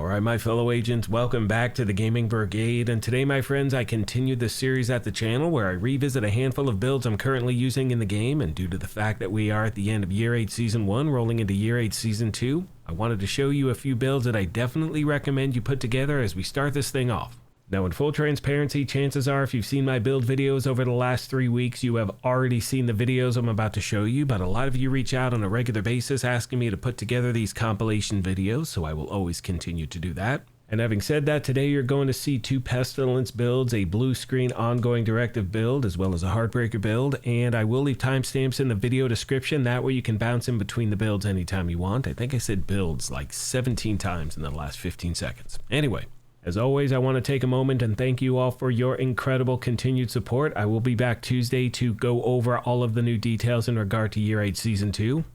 Alright, my fellow agents, welcome back to the Gaming Brigade, and today, my friends, I continue the series at the channel where I revisit a handful of builds I'm currently using in the game, and due to the fact that we are at the end of Year 8 Season 1, rolling into Year 8 Season 2, I wanted to show you a few builds that I definitely recommend you put together as we start this thing off. Now, in full transparency, chances are if you've seen my build videos over the last 3 weeks, you have already seen the videos I'm about to show you, but a lot of you reach out on a regular basis asking me to put together these compilation videos, so I will always continue to do that. And having said that, today you're going to see 2 Pestilence builds, a blue screen ongoing directive build, as well as a Heartbreaker build, and I will leave timestamps in the video description, that way you can bounce in between the builds anytime you want. I think I said builds like 17 times in the last 15 seconds. Anyway. As always, I want to take a moment and thank you all for your incredible continued support. I will be back Tuesday to go over all of the new details in regard to Year 8 Season 2.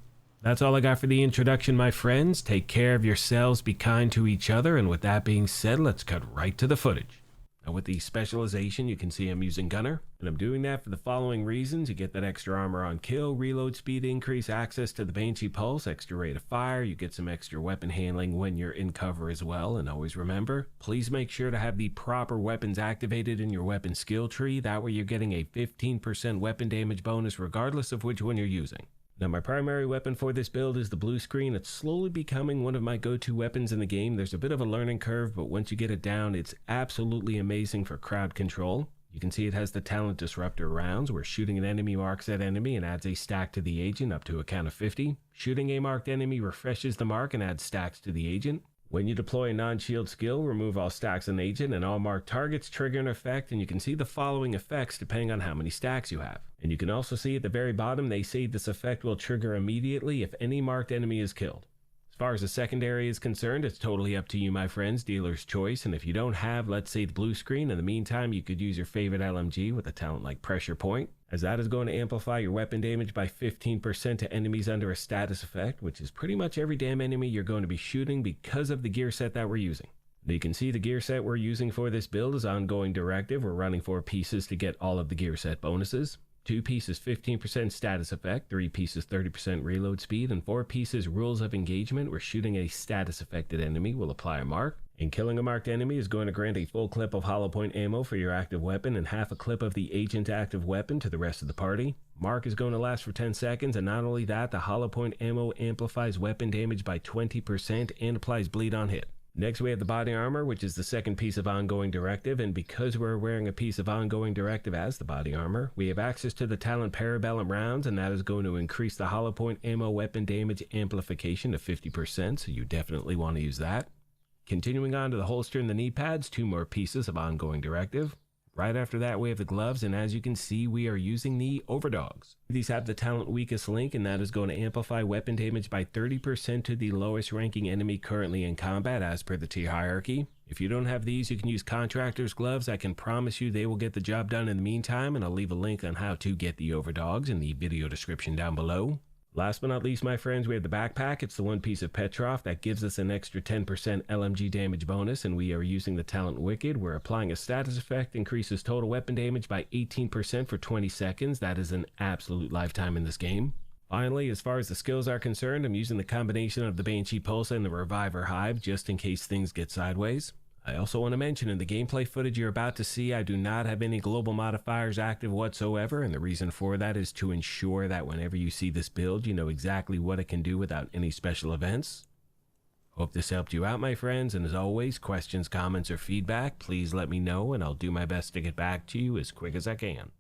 That's all I got for the introduction, my friends. Take care of yourselves, be kind to each other, and with that being said, let's cut right to the footage. Now with the specialization, you can see I'm using Gunner, and I'm doing that for the following reasons. You get that extra armor on kill, reload speed increase, access to the Banshee Pulse, extra rate of fire, you get some extra weapon handling when you're in cover as well, and always remember, please make sure to have the proper weapons activated in your weapon skill tree, that way you're getting a 15% weapon damage bonus regardless of which one you're using. Now my primary weapon for this build is the blue screen. It's slowly becoming one of my go-to weapons in the game. There's a bit of a learning curve, but once you get it down, it's absolutely amazing for crowd control. You can see it has the talent disruptor rounds, where shooting an enemy marks that enemy and adds a stack to the agent up to a count of 50. Shooting a marked enemy refreshes the mark and adds stacks to the agent. When you deploy a non-shield skill, remove all stacks on agent and all marked targets trigger an effect, and you can see the following effects depending on how many stacks you have. And you can also see at the very bottom, they say this effect will trigger immediately if any marked enemy is killed. As far as the secondary is concerned, it's totally up to you, my friends, dealer's choice, and if you don't have, let's say, the blue screen, in the meantime, you could use your favorite LMG with a talent like Pressure Point, as that is going to amplify your weapon damage by 15% to enemies under a status effect, which is pretty much every damn enemy you're going to be shooting because of the gear set that we're using. Now you can see the gear set we're using for this build is ongoing directive. We're running 4 pieces to get all of the gear set bonuses. 2 pieces 15% status effect, 3 pieces 30% reload speed, and 4 pieces rules of engagement, where shooting a status affected enemy will apply a mark. And killing a marked enemy is going to grant a full clip of hollow point ammo for your active weapon and half a clip of the agent active weapon to the rest of the party. Mark is going to last for 10 seconds, and not only that, the hollow point ammo amplifies weapon damage by 20% and applies bleed on hit. Next we have the body armor, which is the second piece of ongoing directive, and because we're wearing a piece of ongoing directive as the body armor, we have access to the talent Parabellum rounds, and that is going to increase the hollow point ammo weapon damage amplification to 50%, so you definitely want to use that. Continuing on to the holster and the knee pads, 2 more pieces of ongoing directive. Right after that we have the gloves, and as you can see, we are using the Overdogs. These have the talent weakest link, and that is going to amplify weapon damage by 30% to the lowest ranking enemy currently in combat as per the tier hierarchy. If you don't have these, you can use Contractor's gloves. I can promise you they will get the job done in the meantime, and I'll leave a link on how to get the Overdogs in the video description down below. Last but not least, my friends, we have the backpack. It's the 1 piece of Petrov that gives us an extra 10% LMG damage bonus, and we are using the talent Wicked. We're applying a status effect, increases total weapon damage by 18% for 20 seconds. That is an absolute lifetime in this game. Finally, as far as the skills are concerned, I'm using the combination of the Banshee Pulse and the Reviver Hive just in case things get sideways. I also want to mention, in the gameplay footage you're about to see, I do not have any global modifiers active whatsoever, and the reason for that is to ensure that whenever you see this build, you know exactly what it can do without any special events. Hope this helped you out, my friends, and as always, questions, comments, or feedback, please let me know, and I'll do my best to get back to you as quick as I can.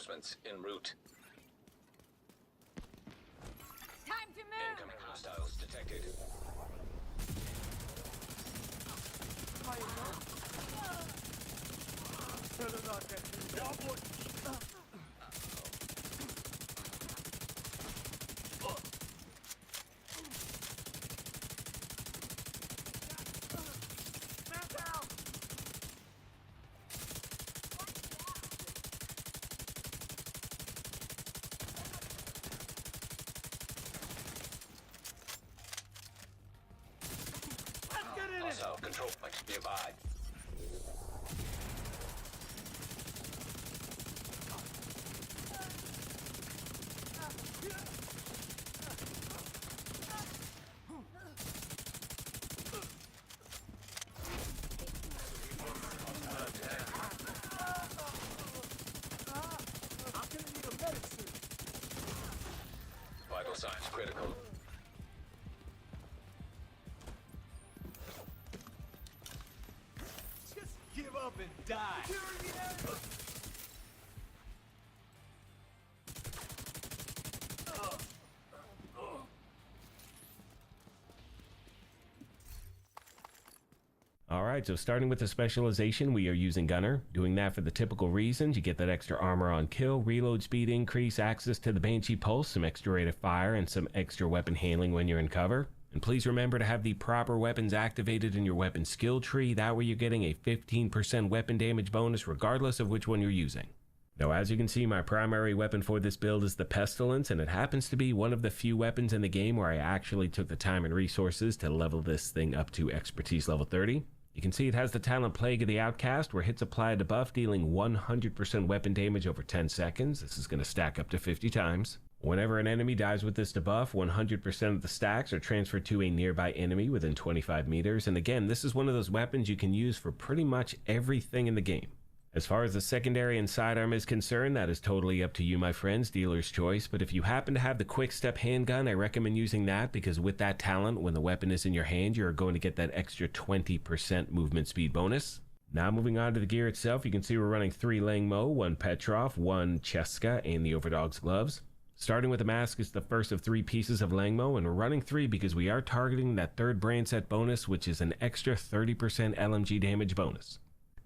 reinforcements en route. Time to move! Incoming hostiles detected. Hostile control point nearby. Vital signs critical. Just give up and die. Alright, so starting with the specialization, we are using Gunner. Doing that for the typical reasons. You get that extra armor on kill, reload speed increase, access to the Banshee Pulse, some extra rate of fire, and some extra weapon handling when you're in cover. And please remember to have the proper weapons activated in your weapon skill tree. That way you're getting a 15% weapon damage bonus regardless of which one you're using. Now, as you can see, my primary weapon for this build is the Pestilence, and it happens to be one of the few weapons in the game where I actually took the time and resources to level this thing up to expertise level 30. You can see it has the talent Plague of the Outcast, where hits apply a debuff dealing 100% weapon damage over 10 seconds. This is going to stack up to 50 times. Whenever an enemy dies with this debuff, 100% of the stacks are transferred to a nearby enemy within 25 meters. And again, this is one of those weapons you can use for pretty much everything in the game. As far as the secondary and sidearm is concerned, that is totally up to you, my friends, dealer's choice. But if you happen to have the quick step handgun, I recommend using that, because with that talent, when the weapon is in your hand, you're going to get that extra 20% movement speed bonus. Now moving on to the gear itself, you can see we're running 3 Langmo, 1 Petrov, 1 Cheska, and the Overdog's gloves. Starting with the mask is the first of 3 pieces of Langmo, and we're running 3 because we are targeting that third brand set bonus, which is an extra 30% LMG damage bonus.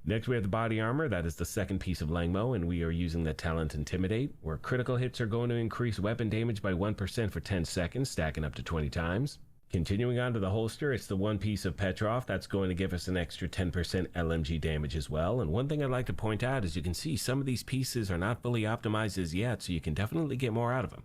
Next we have the body armor. That is the second piece of Langmo, and we are using the talent Intimidate, where critical hits are going to increase weapon damage by 1% for 10 seconds, stacking up to 20 times. Continuing on to the holster, it's the one piece of Petrov. That's going to give us an extra 10% LMG damage as well. And one thing I'd like to point out is you can see some of these pieces are not fully optimized as yet, so you can definitely get more out of them.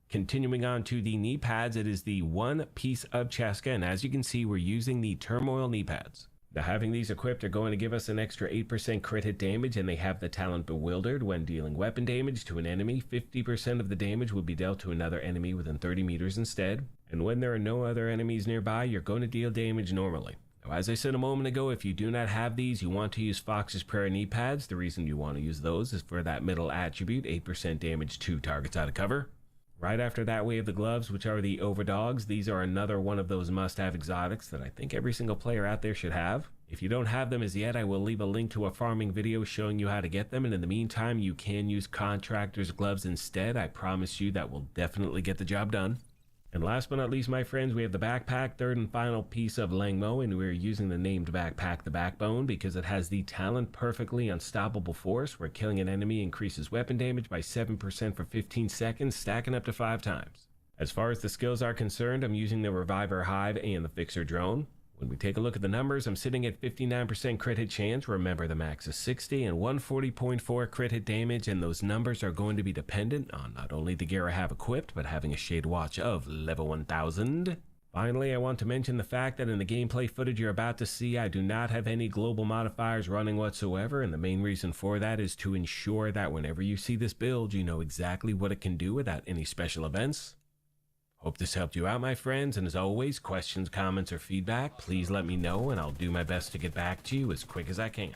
Continuing on to the knee pads, it is the one piece of Cheska, and as you can see, we're using the Turmoil knee pads. Now, having these equipped are going to give us an extra 8% crit hit damage, and they have the talent Bewildered. When dealing weapon damage to an enemy, 50% of the damage will be dealt to another enemy within 30 meters instead. And when there are no other enemies nearby, you're going to deal damage normally. Now, as I said a moment ago, if you do not have these, you want to use Fox's Prayer knee pads. The reason you want to use those is for that middle attribute, 8% damage to targets out of cover. Right after that, we have the gloves, which are the Overdogs. These are another one of those must-have exotics that I think every single player out there should have. If you don't have them as yet, I will leave a link to a farming video showing you how to get them, and in the meantime, you can use Contractor's gloves instead. I promise you that will definitely get the job done. And last but not least, my friends, we have the backpack, third and final piece of Langmo, and we're using the named backpack the Backbone because it has the talent Perfectly Unstoppable Force, where killing an enemy increases weapon damage by 7% for 15 seconds, stacking up to 5 times. As far as the skills are concerned, I'm using the Reviver Hive and the Fixer Drone. When we take a look at the numbers, I'm sitting at 59% crit hit chance. Remember, the max is 60 and 140.4 crit hit damage, and those numbers are going to be dependent on not only the gear I have equipped, but having a Shade Watch of level 1000. Finally, I want to mention the fact that in the gameplay footage you're about to see, I do not have any global modifiers running whatsoever, and the main reason for that is to ensure that whenever you see this build, you know exactly what it can do without any special events. Hope this helped you out, my friends, and as always, questions, comments, or feedback, please let me know, and I'll do my best to get back to you as quick as I can.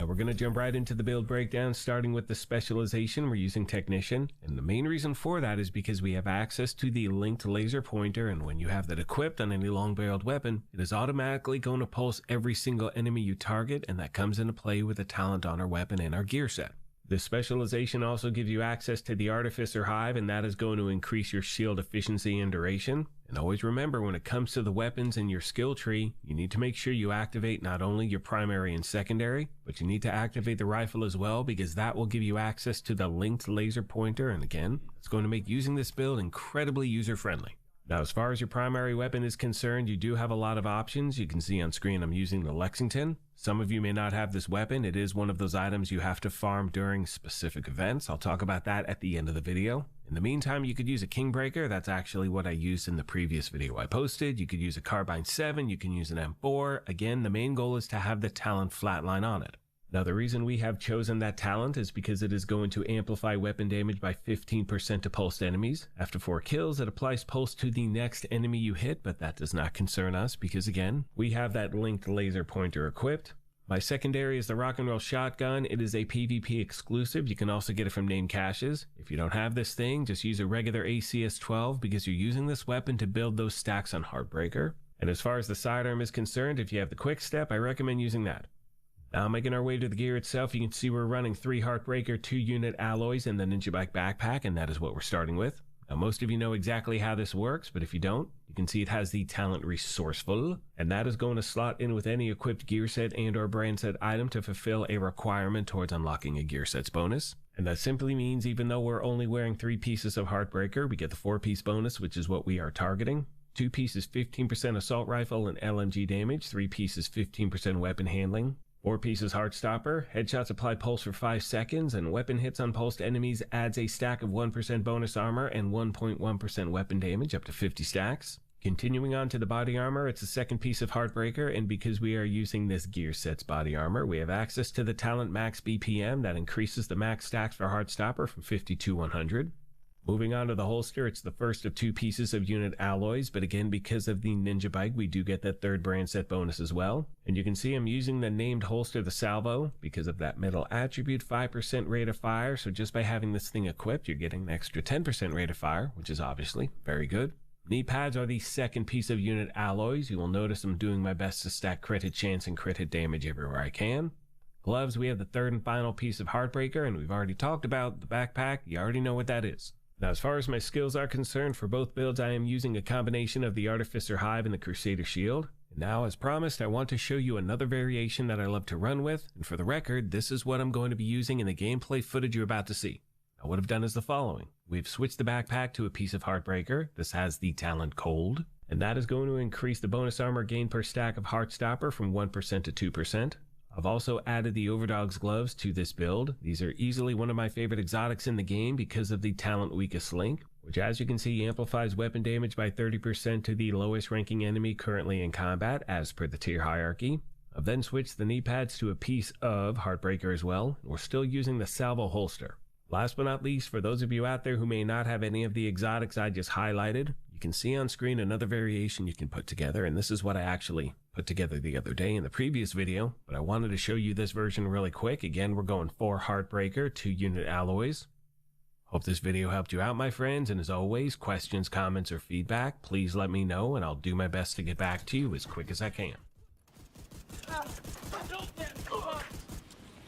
Now we're going to jump right into the build breakdown, starting with the specialization. We're using Technician, and the main reason for that is because we have access to the linked laser pointer, and when you have that equipped on any long-barreled weapon, it is automatically going to pulse every single enemy you target, and that comes into play with the talent on our weapon and our gear set. This specialization also gives you access to the Artificer Hive, and that is going to increase your shield efficiency and duration. And always remember, when it comes to the weapons in your skill tree, you need to make sure you activate not only your primary and secondary, but you need to activate the rifle as well, because that will give you access to the linked laser pointer, and again, it's going to make using this build incredibly user-friendly. Now, as far as your primary weapon is concerned, you do have a lot of options. You can see on screen I'm using the Lexington. Some of you may not have this weapon. It is one of those items you have to farm during specific events. I'll talk about that at the end of the video. In the meantime, you could use a Kingbreaker. That's actually what I used in the previous video I posted. You could use a Carbine 7. You can use an M4. Again, the main goal is to have the talent flatline on it. Now, the reason we have chosen that talent is because it is going to amplify weapon damage by 15% to pulsed enemies. After 4 kills, it applies pulse to the next enemy you hit, but that does not concern us because, again, we have that linked laser pointer equipped. My secondary is the Rock and Roll Shotgun. It is a PvP exclusive. You can also get it from named caches. If you don't have this thing, just use a regular ACS-12 because you're using this weapon to build those stacks on Heartbreaker. And as far as the sidearm is concerned, if you have the Quick Step, I recommend using that. Now, making our way to the gear itself, you can see we're running 3 Heartbreaker 2-unit alloys and the Ninja Bike backpack, and that is what we're starting with. Now, most of you know exactly how this works, but if you don't, you can see it has the talent Resourceful, and that is going to slot in with any equipped gear set and or brand set item to fulfill a requirement towards unlocking a gear set's bonus. And that simply means even though we're only wearing 3 pieces of Heartbreaker, we get the 4-piece bonus, which is what we are targeting. 2 pieces 15% assault rifle and LMG damage, 3 pieces 15% weapon handling. 4 pieces Heartstopper, headshots apply pulse for 5 seconds, and weapon hits on pulsed enemies adds a stack of 1% bonus armor and 1.1% weapon damage, up to 50 stacks. Continuing on to the body armor, it's the 2nd piece of Heartbreaker, and because we are using this gear set's body armor, we have access to the talent Max BPM that increases the max stacks for Heartstopper from 50 to 100. Moving on to the holster, it's the first of 2 pieces of unit alloys, but again, because of the Ninja Bike, we do get that 3rd brand set bonus as well. And you can see I'm using the named holster, the Salvo, because of that metal attribute 5% rate of fire, so just by having this thing equipped, you're getting an extra 10% rate of fire, which is obviously very good. Knee pads are the 2nd piece of unit alloys. You will notice I'm doing my best to stack crit hit chance and crit hit damage everywhere I can. Gloves, we have the 3rd and final piece of Heartbreaker, and we've already talked about the backpack. You already know what that is. Now, as far as my skills are concerned, for both builds, I am using a combination of the Artificer Hive and the Crusader Shield. And now, as promised, I want to show you another variation that I love to run with. And for the record, this is what I'm going to be using in the gameplay footage you're about to see. Now, what I've done is the following. We've switched the backpack to a piece of Heartbreaker. This has the talent Cold. And that is going to increase the bonus armor gain per stack of Heartstopper from 1% to 2%. I've also added the Overdog's gloves to this build. These are easily one of my favorite exotics in the game because of the talent Weakest Link, which as you can see amplifies weapon damage by 30% to the lowest ranking enemy currently in combat as per the tier hierarchy. I've then switched the knee pads to a piece of Heartbreaker as well, and we're still using the Salvo holster. Last but not least, for those of you out there who may not have any of the exotics I just highlighted, you can see on screen another variation you can put together, and this is what I actually put together the other day in the previous video, but I wanted to show you this version really quick. Again, we're going 4 Heartbreaker, 2-unit alloys. Hope this video helped you out, my friends, and as always, questions, comments, or feedback, please let me know, and I'll do my best to get back to you as quick as I can.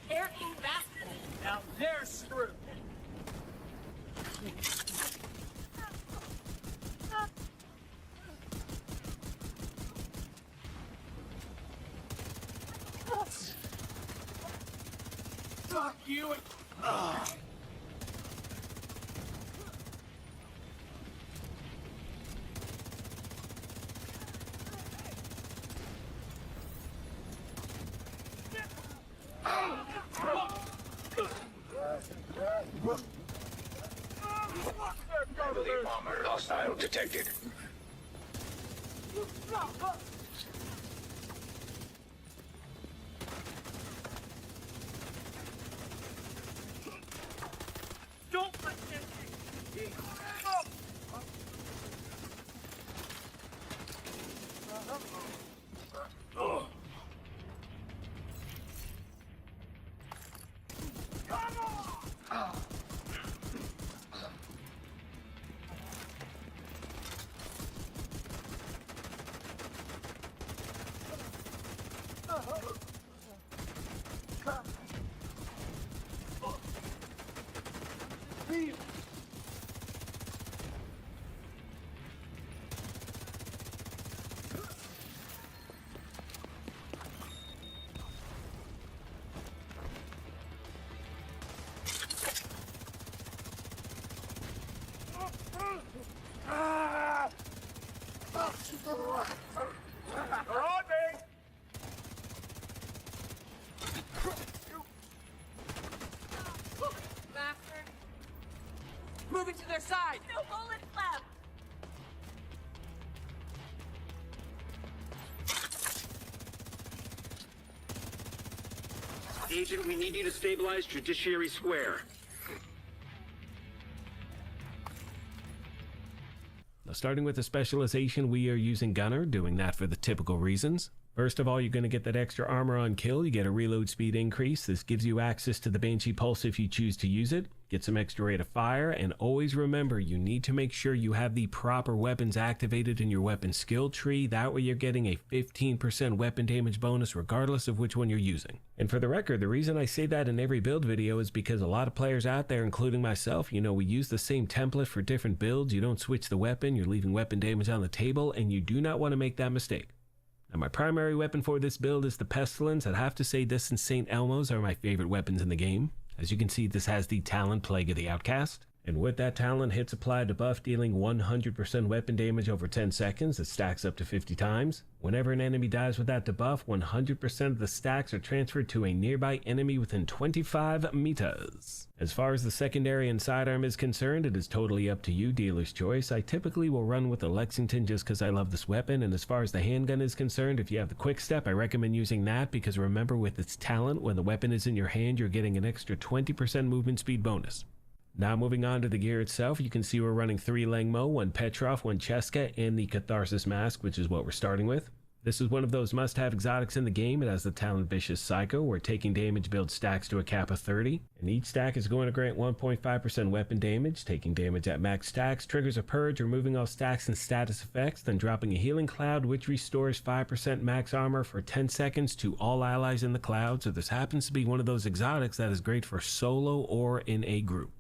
Air King bastard. Now they're screwed. Fuck you and... Heavily armored. Hostile detected. Don't let them... Get to their side! No bullets left! Agent, we need you to stabilize Judiciary Square. Now, starting with the specialization, we are using Gunner, doing that for the typical reasons. First of all, you're going to get that extra armor on kill. You get a reload speed increase. This gives you access to the Banshee Pulse if you choose to use it. Get some extra rate of fire, and always remember, you need to make sure you have the proper weapons activated in your weapon skill tree. That way you're getting a 15% weapon damage bonus regardless of which one you're using. And for the record, the reason I say that in every build video is because a lot of players out there, including myself, we use the same template for different builds. You don't switch the weapon, you're leaving weapon damage on the table, and you do not want to make that mistake. Now, my primary weapon for this build is the Pestilence. I'd have to say this and St. Elmo's are my favorite weapons in the game. As you can see, this has the talent Plague of the Outcast. And with that talent, hits applied to buff dealing 100% weapon damage over 10 seconds. It stacks up to 50 times. Whenever an enemy dies with that debuff, 100% of the stacks are transferred to a nearby enemy within 25 meters. As far as the secondary and sidearm is concerned, it is totally up to you, dealer's choice. I typically will run with the Lexington just because I love this weapon, and as far as the handgun is concerned, if you have the quick step, I recommend using that because remember, with its talent, when the weapon is in your hand, you're getting an extra 20% movement speed bonus. Now moving on to the gear itself, you can see we're running 3 Langmo, 1 Petrov, 1 Cheska, and the Catharsis Mask, which is what we're starting with. This is one of those must-have exotics in the game. It has the talent Vicious Psycho, where taking damage builds stacks to a cap of 30. And each stack is going to grant 1.5% weapon damage. Taking damage at max stacks triggers a purge, removing all stacks and status effects, then dropping a healing cloud, which restores 5% max armor for 10 seconds to all allies in the cloud. So this happens to be one of those exotics that is great for solo or in a group.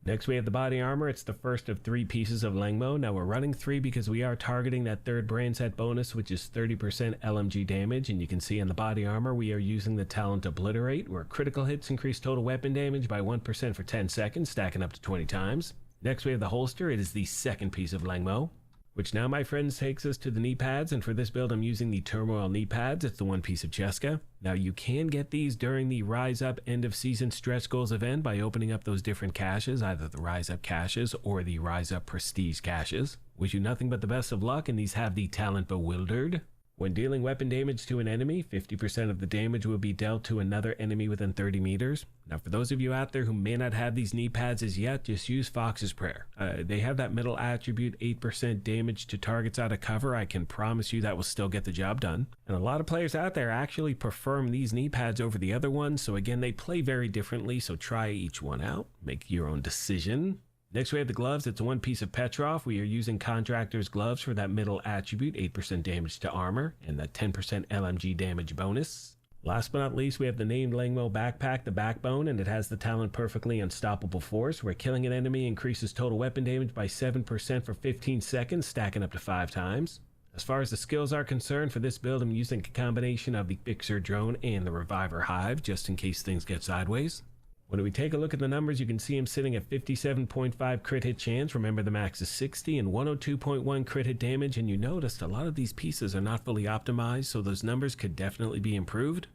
Next we have the body armor. It's the first of 3 pieces of Langmo. Now we're running 3 because we are targeting that third brand set bonus, which is 30% LMG damage, and you can see on the body armor we are using the talent Obliterate, where critical hits increase total weapon damage by 1% for 10 seconds, stacking up to 20 times. Next we have the holster. It is the second piece of Langmo, which now, my friends, takes us to the knee pads, and for this build I'm using the Turmoil knee pads. It's the 1 piece of Cheska. Now you can get these during the Rise Up end of season stretch goals event by opening up those different caches, either the Rise Up caches or the Rise Up Prestige caches. Wish you nothing but the best of luck, and these have the talent Bewildered. When dealing weapon damage to an enemy, 50% of the damage will be dealt to another enemy within 30 meters. Now for those of you out there who may not have these knee pads as yet, just use Fox's Prayer. They have that middle attribute, 8% damage to targets out of cover. I can promise you that will still get the job done. And a lot of players out there actually prefer these knee pads over the other ones, so again, they play very differently, so try each one out. Make your own decision. Next we have the gloves. It's 1 piece of Petrov. We are using Contractor's gloves for that middle attribute, 8% damage to armor, and that 10% LMG damage bonus. Last but not least, we have the named Langmo backpack, the Backbone, and it has the talent Perfectly Unstoppable Force, where killing an enemy increases total weapon damage by 7% for 15 seconds, stacking up to 5 times. As far as the skills are concerned, for this build I'm using a combination of the Fixer Drone and the Reviver Hive, just in case things get sideways. When we take a look at the numbers, you can see him sitting at 57.5 crit hit chance. Remember, the max is 60, and 102.1 crit hit damage. And you noticed a lot of these pieces are not fully optimized, so those numbers could definitely be improved.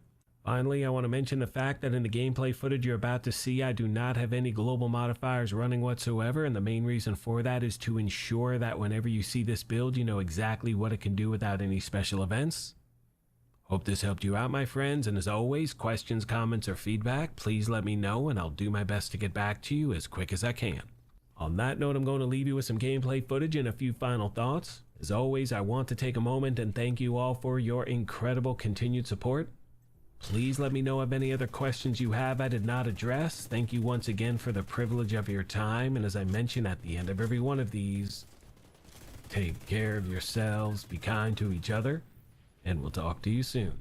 Finally, I want to mention the fact that in the gameplay footage you're about to see, I do not have any global modifiers running whatsoever, and the main reason for that is to ensure that whenever you see this build, you know exactly what it can do without any special events. Hope this helped you out, my friends, and as always, questions, comments, or feedback, please let me know and I'll do my best to get back to you as quick as I can. On that note, I'm going to leave you with some gameplay footage and a few final thoughts. As always, I want to take a moment and thank you all for your incredible continued support. Please let me know of any other questions you have I did not address. Thank you once again for the privilege of your time, and as I mention at the end of every one of these, take care of yourselves, be kind to each other, and we'll talk to you soon.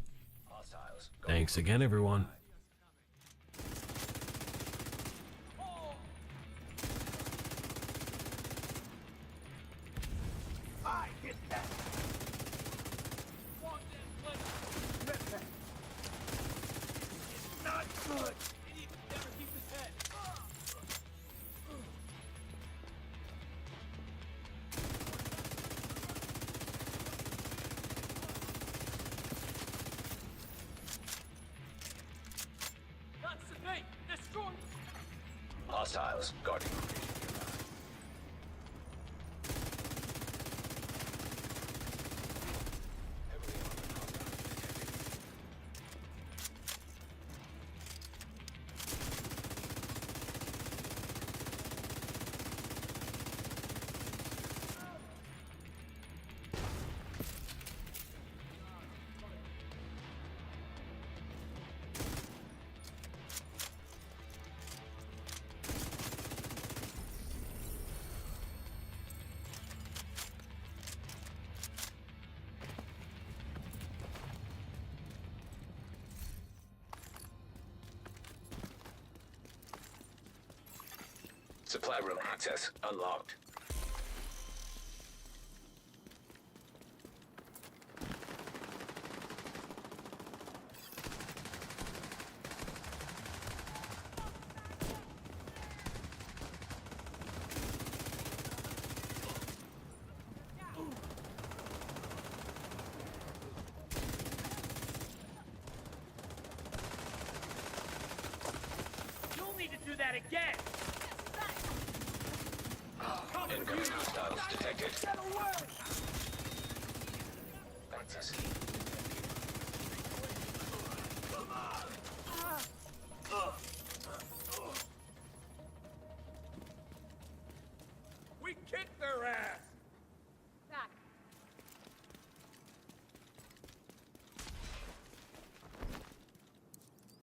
Thanks again, everyone. I hit that. Want that flip. It's not good. He needs to never keep his head. That's the thing. Destroy. Hostiles guarding location nearby. Supply room access unlocked. You'll need to do that again! Incoming hostiles detected. That'll work! Access.